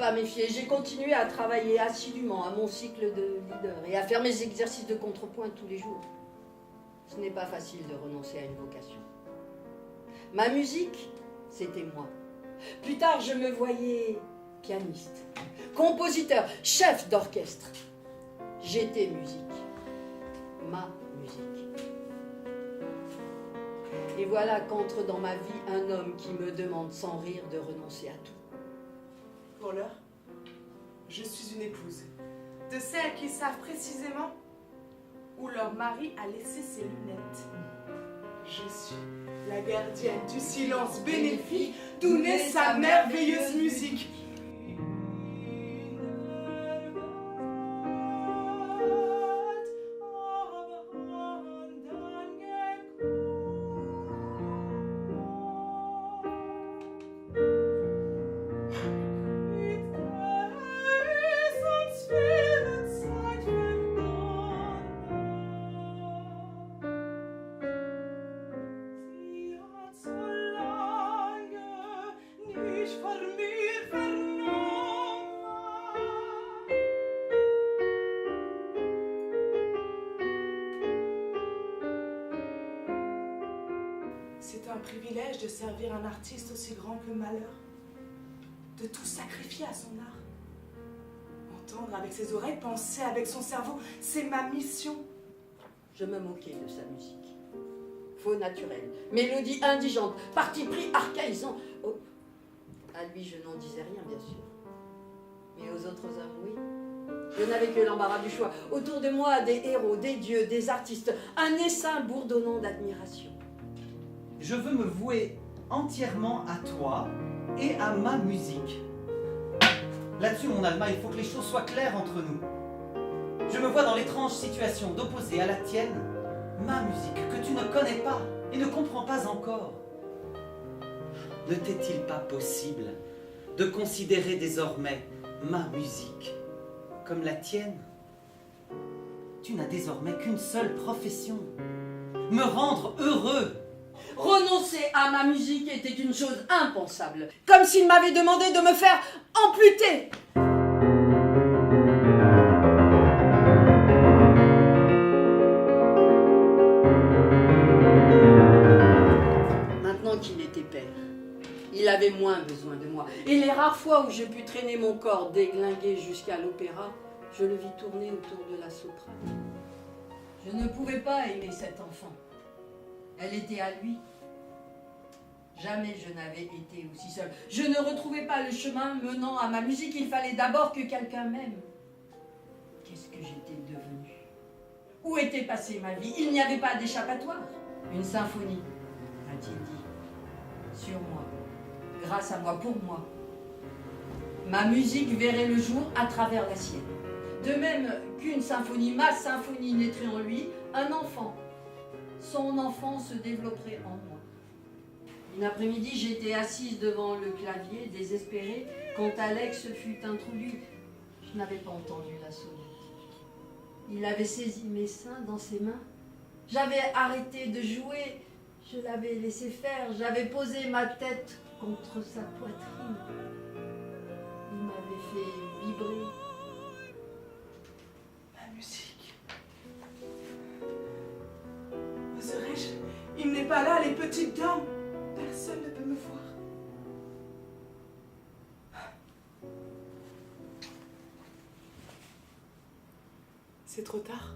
pas méfié. J'ai continué à travailler assidûment à mon cycle de leader et à faire mes exercices de contrepoint tous les jours. Ce n'est pas facile de renoncer à une vocation. Ma musique, c'était moi. Plus tard, je me voyais pianiste, compositeur, chef d'orchestre. J'étais musique. Ma musique. Et voilà qu'entre dans ma vie un homme qui me demande sans rire de renoncer à tout. Pour l'heure, je suis une épouse. De celles qui savent précisément où leur mari a laissé ses lunettes. Je suis la gardienne du silence bénéfique d'où naît sa merveilleuse musique. C'est un privilège de servir un artiste aussi grand que le malheur, de tout sacrifier à son art. Entendre avec ses oreilles, penser avec son cerveau, c'est ma mission. Je me moquais de sa musique. Faux naturel, mélodie indigente, parti pris archaïsant. Oh. À lui, je n'en disais rien, bien sûr. Mais aux autres hommes, oui. Je n'avais que l'embarras du choix. Autour de moi, des héros, des dieux, des artistes, un essaim bourdonnant d'admiration. Je veux me vouer entièrement à toi et à ma musique. Là-dessus, mon Alma, il faut que les choses soient claires entre nous. Je me vois dans l'étrange situation d'opposer à la tienne ma musique que tu ne connais pas et ne comprends pas encore. Ne t'est-il pas possible de considérer désormais ma musique comme la tienne? Tu n'as désormais qu'une seule profession, me rendre heureux. Renoncer à ma musique était une chose impensable, comme s'il m'avait demandé de me faire amputer. Maintenant qu'il était père, il avait moins besoin de moi. Et les rares fois où je pus traîner mon corps déglingué jusqu'à l'opéra, je le vis tourner autour de la soprane. Je ne pouvais pas aimer cet enfant. Elle était à lui. Jamais je n'avais été aussi seule. Je ne retrouvais pas le chemin menant à ma musique. Il fallait d'abord que quelqu'un m'aime. Qu'est-ce que j'étais devenue? Où était passée ma vie? Il n'y avait pas d'échappatoire. Une symphonie, a-t-il dit. Sur moi, grâce à moi, pour moi. Ma musique verrait le jour à travers la sienne. De même qu'une symphonie, ma symphonie naîtrait en lui, un enfant. Son enfant se développerait en moi. Une après-midi, j'étais assise devant le clavier, désespérée, quand Alex fut introduit. Je n'avais pas entendu la sonnette. Il avait saisi mes seins dans ses mains. J'avais arrêté de jouer, je l'avais laissé faire, j'avais posé ma tête contre sa poitrine. Il m'avait fait vibrer. Ma musique. Oserais-je? Il n'est pas là, les petites dames. Personne ne peut me voir. C'est trop tard.